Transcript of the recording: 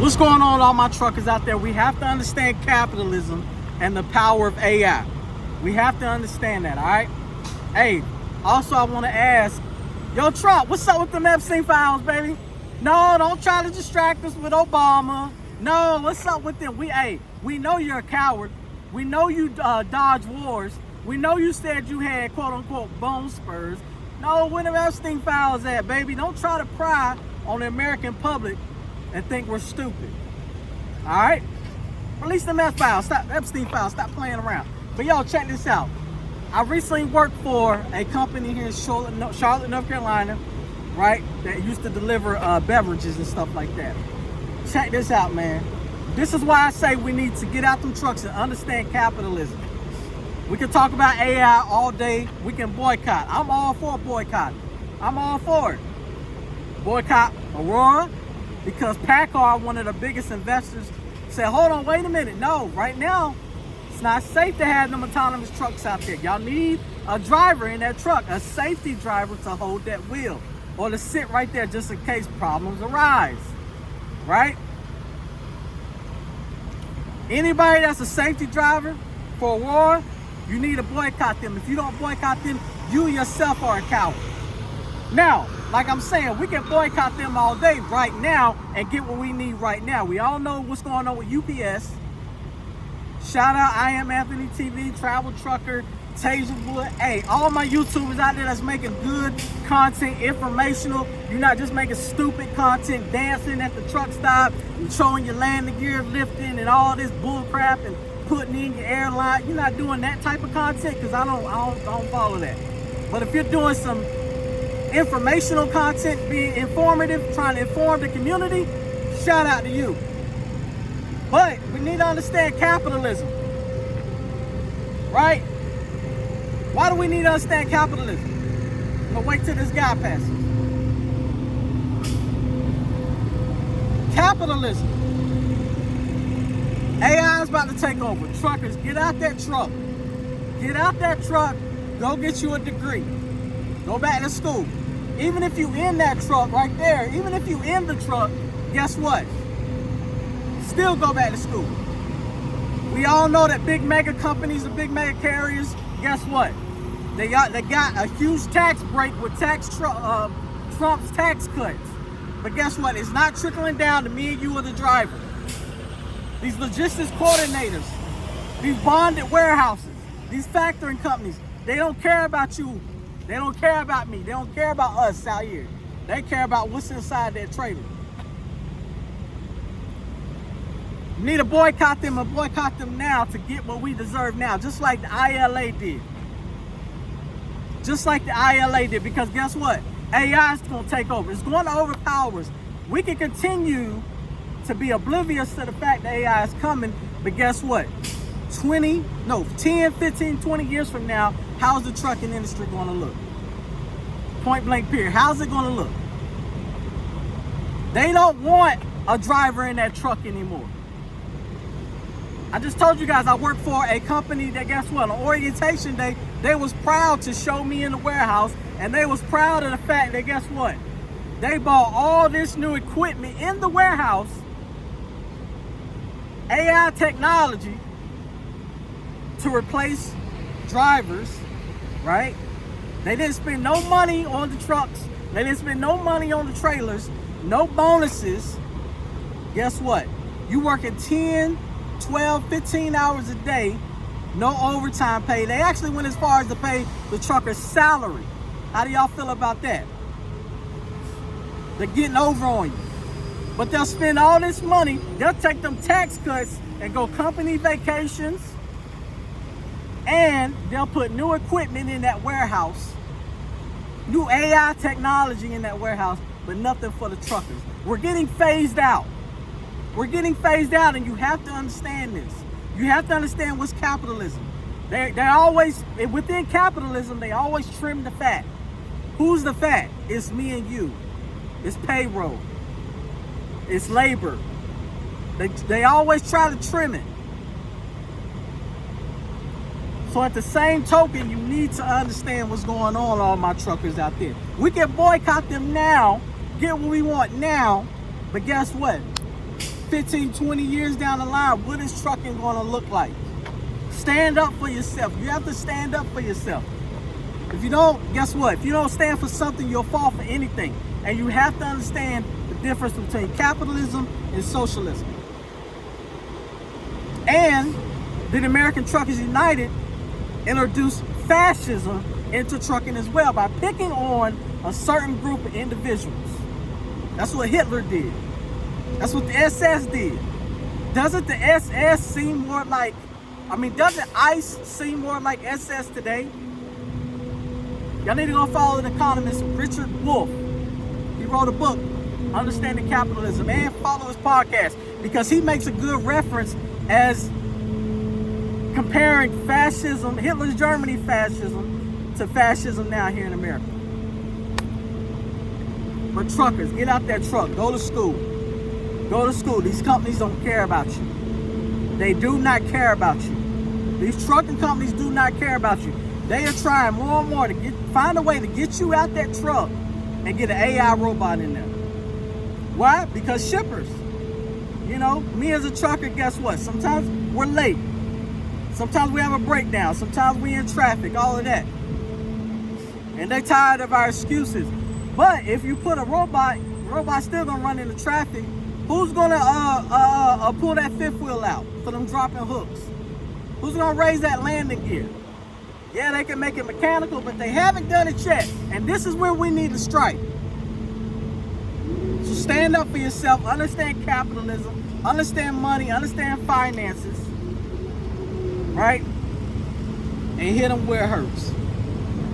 What's going on, all my truckers out there? We have to understand capitalism and the power of AI. We have to understand that, all right? Hey, also I want to ask, yo, Trump, what's up with them Epstein files, baby? No, don't try to distract us with Obama. No, what's up with them? We know you're a coward. We know you dodge wars. We know you said you had quote-unquote bone spurs. No, where the Epstein files at, baby? Don't try to pry on the American public and think we're stupid. All right? Release them Epstein files. Stop playing around. But y'all, check this out. I recently worked for a company here in Charlotte, North Carolina, right? That used to deliver beverages and stuff like that. Check this out, man. This is why I say we need to get out them trucks and understand capitalism. We can talk about AI all day. We can boycott. I'm all for boycott. I'm all for it. Boycott Aurora, because Packard, one of the biggest investors, said, hold on, wait a minute. No, right now, it's not safe to have them autonomous trucks out there. Y'all need a driver in that truck, a safety driver to hold that wheel or to sit right there just in case problems arise, right? Anybody that's a safety driver for Aurora, you need to boycott them. If you don't boycott them, you yourself are a coward. Now, like I'm saying, we can boycott them all day right now and get what we need right now. We all know what's going on with UPS. Shout out I Am Anthony TV, Travel Trucker, Taserwood. Hey, all my YouTubers out there that's making good content, informational. You're not just making stupid content, dancing at the truck stop, and showing your landing gear, lifting, and all this bull crap, and putting in your airline. You're not doing that type of content because I don't follow that. But if you're doing some informational content, being informative, trying to inform the community, shout out to you. But we need to understand capitalism, right? Why do we need to understand capitalism? I'm gonna wait till this guy passes. Capitalism. AI is about to take over. Truckers, get out that truck. Get out that truck. Go get you a degree. Go back to school. Even if you in that truck right there, even if you in the truck, guess what? Still go back to school. We all know that big mega companies and big mega carriers, guess what? They got a huge tax break with Trump's tax cuts. But guess what? It's not trickling down to me and you or the driver. These logistics coordinators, these bonded warehouses, these factoring companies, they don't care about you. They don't care about me. They don't care about us out here. They care about what's inside their trailer. We need to boycott them and boycott them now to get what we deserve now, just like the ILA did. Just like the ILA did, because guess what? AI is going to take over. It's going to overpower us. We can continue to be oblivious to the fact that AI is coming, but guess what? 10, 15, 20 years from now, how's the trucking industry going to look? Point blank period. How's it going to look? They don't want a driver in that truck anymore. I just told you guys I work for a company that, guess what, on orientation day, they was proud to show me in the warehouse, and they was proud of the fact that, guess what, they bought all this new equipment in the warehouse, AI technology, to replace drivers, right? They didn't spend no money on the trucks. They didn't spend no money on the trailers, no bonuses. Guess what? You working 10, 12, 15 hours a day, no overtime pay. They actually went as far as to pay the trucker's salary. How do y'all feel about that? They're getting over on you. But they'll spend all this money, they'll take them tax cuts and go company vacations, and they'll put new equipment in that warehouse, new AI technology in that warehouse, but nothing for the truckers. We're getting phased out. We're getting phased out, and you have to understand this. You have to understand what's capitalism. They always, within capitalism, they always trim the fat. Who's the fat? It's me and you. It's payroll. It's labor. They always try to trim it. So at the same token, you need to understand what's going on, all my truckers out there. We can boycott them now, get what we want now, but guess what? 15, 20 years down the line, what is trucking going to look like? Stand up for yourself. You have to stand up for yourself. If you don't, guess what? If you don't stand for something, you'll fall for anything. And you have to understand the difference between capitalism and socialism. And the American Truckers United introduced fascism into trucking as well by picking on a certain group of individuals. That's what Hitler did. That's what the SS did. Doesn't the SS seem more like, doesn't ICE seem more like SS today? Y'all need to go follow the economist Richard Wolff. He wrote a book, Understanding Capitalism, and follow his podcast because he makes a good reference as comparing fascism, Hitler's Germany fascism, to fascism now here in America. But truckers, get out that truck, go to school. Go to school. These companies don't care about you. They do not care about you. These trucking companies do not care about you. They are trying more and more to find a way to get you out that truck and get an AI robot in there. Why? Because shippers. Me as a trucker, guess what? Sometimes we're late. Sometimes we have a breakdown. Sometimes we in traffic, all of that. And they tired of our excuses. But if you put a robot's still gonna run into traffic. Who's gonna pull that fifth wheel out for them dropping hooks? Who's gonna raise that landing gear? Yeah, they can make it mechanical, but they haven't done it yet. And this is where we need to strike. So stand up for yourself, understand capitalism, understand money, understand finances, right? And hit them where it hurts.